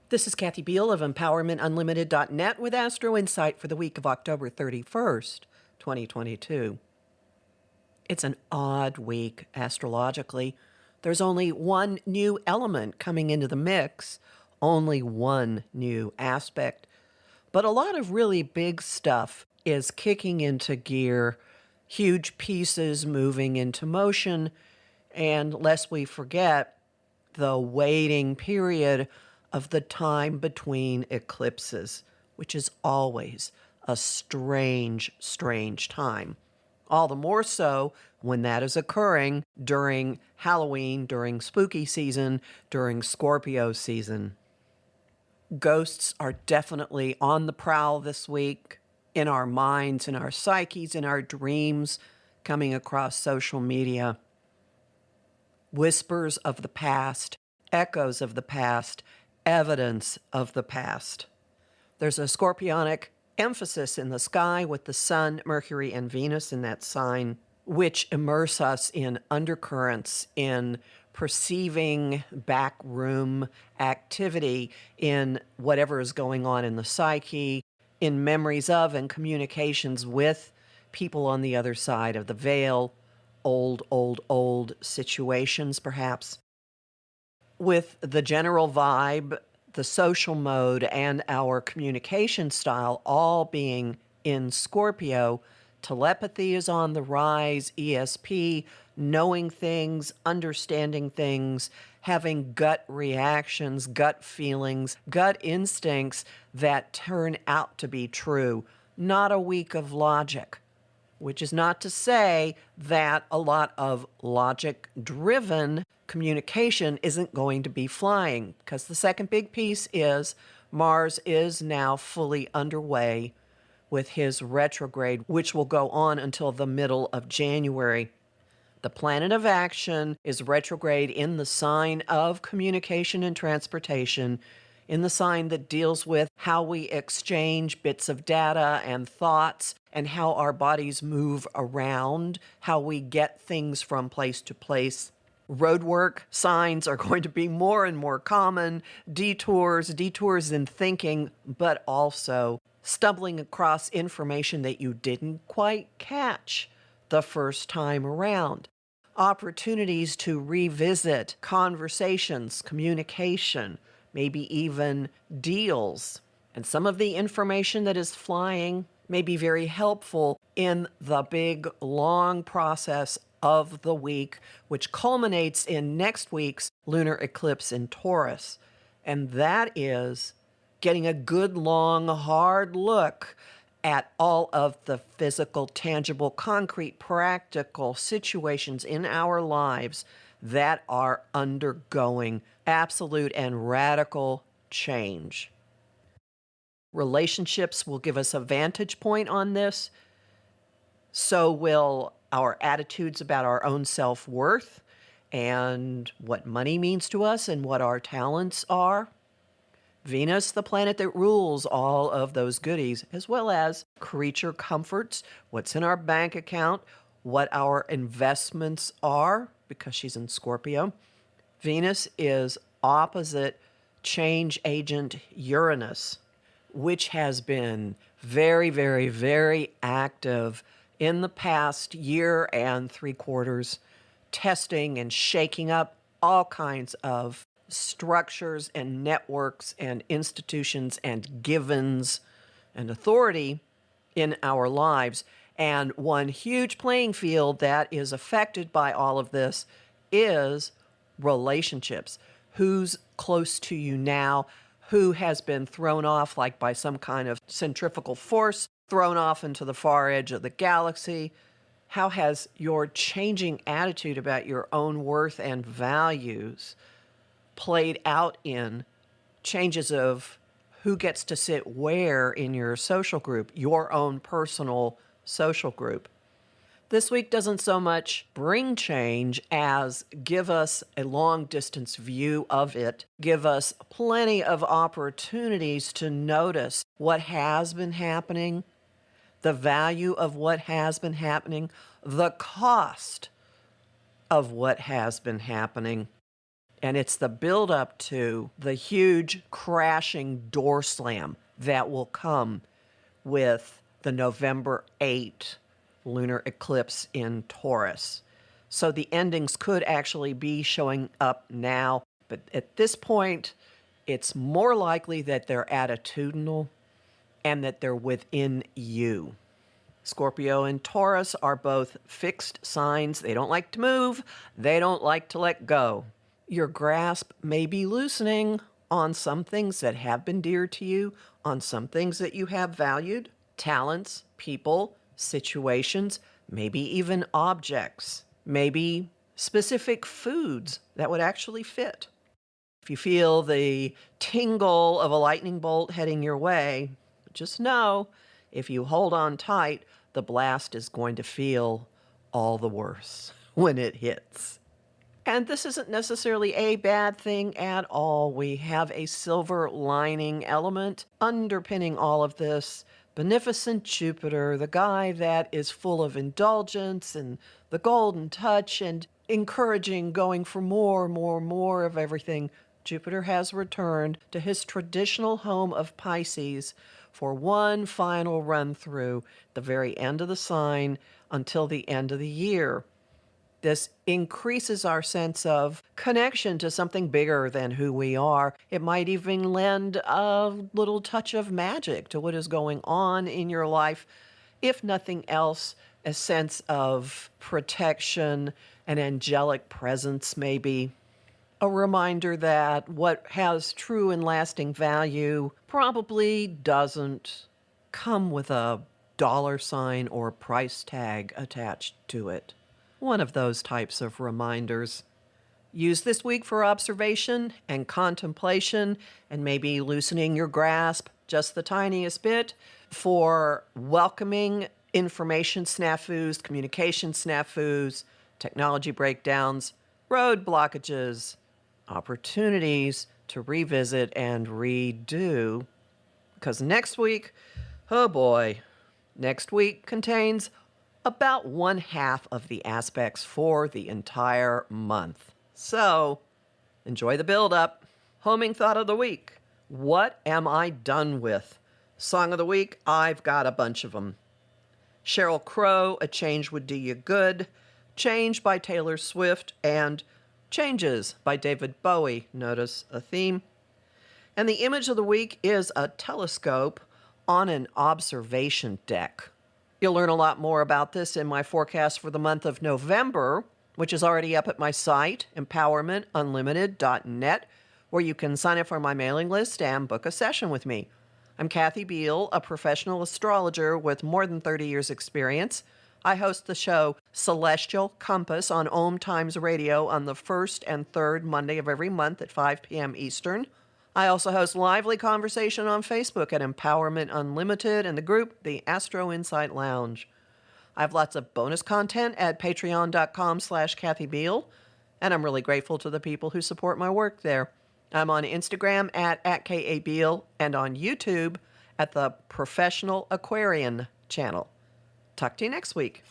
This is Kathy Biehl of EmpowermentUnlimited.net with Astro-Insight for the week of October 31st, 2022. It's an odd week astrologically. There's only one new element coming into the mix, only one new aspect. But a lot of really big stuff is kicking into gear, huge pieces moving into motion, and lest we forget, the waiting period of the time between eclipses, which is always a strange, strange time. All the more so when that is occurring during Halloween, during spooky season, during Scorpio season. Ghosts are definitely on the prowl this week, in our minds, in our psyches, in our dreams, coming across social media. Whispers of the past, echoes of the past, evidence of the past. There's a scorpionic emphasis in the sky with the Sun, Mercury, and Venus in that sign, which immerse us in undercurrents, in perceiving backroom activity, in whatever is going on in the psyche, in memories of and communications with people on the other side of the veil, old situations perhaps. With the general vibe, the social mode, and our communication style all being in Scorpio, telepathy is on the rise, ESP, knowing things, understanding things, having gut reactions, gut feelings, gut instincts that turn out to be true. Not a week of logic. Which is not to say that a lot of logic-driven communication isn't going to be flying, because the second big piece is Mars is now fully underway with his retrograde, which will go on until the middle of January. The planet of action is retrograde in the sign of communication and transportation, in the sign that deals with how we exchange bits of data and thoughts and how our bodies move around, how we get things from place to place. Roadwork signs are going to be more and more common, detours in thinking, but also stumbling across information that you didn't quite catch the first time around. Opportunities to revisit conversations, communication, maybe even deals. And some of the information that is flying may be very helpful in the big, long process of the week, which culminates in next week's lunar eclipse in Taurus. And that is getting a good, long, hard look at all of the physical, tangible, concrete, practical situations in our lives that are undergoing absolute and radical change. Relationships will give us a vantage point on this. So will our attitudes about our own self-worth and what money means to us and what our talents are. Venus, the planet that rules all of those goodies, as well as creature comforts, what's in our bank account, what our investments are, because she's in Scorpio. Venus is opposite change agent Uranus, which has been very, very, very active in the past year and 3/4, testing and shaking up all kinds of structures and networks and institutions and givens and authority in our lives. And one huge playing field that is affected by all of this is relationships. Who's close to you now? Who has been thrown off, like by some kind of centrifugal force, thrown off into the far edge of the galaxy? How has your changing attitude about your own worth and values played out in changes of who gets to sit where in your social group, your own personal social group? This week doesn't so much bring change as give us a long distance view of it, give us plenty of opportunities to notice what has been happening, the value of what has been happening, the cost of what has been happening. And it's the buildup to the huge crashing door slam that will come with the November 8 lunar eclipse in Taurus. So the endings could actually be showing up now, but at this point, it's more likely that they're attitudinal and that they're within you. Scorpio and Taurus are both fixed signs. They don't like to move. They don't like to let go. Your grasp may be loosening on some things that have been dear to you, on some things that you have valued, talents, people, situations, maybe even objects, maybe specific foods that would actually fit. If you feel the tingle of a lightning bolt heading your way, just know if you hold on tight, the blast is going to feel all the worse when it hits. And this isn't necessarily a bad thing at all. We have a silver lining element underpinning all of this. Beneficent Jupiter, the guy that is full of indulgence and the golden touch and encouraging going for more of everything. Jupiter has returned to his traditional home of Pisces for one final run through the very end of the sign until the end of the year. This increases our sense of connection to something bigger than who we are. It might even lend a little touch of magic to what is going on in your life. If nothing else, a sense of protection, an angelic presence maybe. A reminder that what has true and lasting value probably doesn't come with a dollar sign or price tag attached to it. One of those types of reminders. Use this week for observation and contemplation and maybe loosening your grasp just the tiniest bit for welcoming information snafus, communication snafus, technology breakdowns, road blockages, opportunities to revisit and redo. Because next week, oh boy, next week contains about 1/2 of the aspects for the entire month. So, enjoy the build-up. Homing thought of the week. What am I done with? Song of the week, I've got a bunch of them. Sheryl Crow, A Change Would Do You Good. Change by Taylor Swift. And Changes by David Bowie. Notice a theme. And the image of the week is a telescope on an observation deck. You'll learn a lot more about this in my forecast for the month of November, which is already up at my site, empowermentunlimited.net, where you can sign up for my mailing list and book a session with me. I'm Kathy Biehl, a professional astrologer with more than 30 years' experience. I host the show Celestial Compass on Om Times Radio on the first and third Monday of every month at 5 p.m. Eastern. I also host lively conversation on Facebook at Empowerment Unlimited and the group, the Astro-Insight Lounge. I have lots of bonus content at patreon.com/Kathy Biehl, and I'm really grateful to the people who support my work there. I'm on Instagram at @KABiehl and on YouTube at the Professional Aquarian channel. Talk to you next week.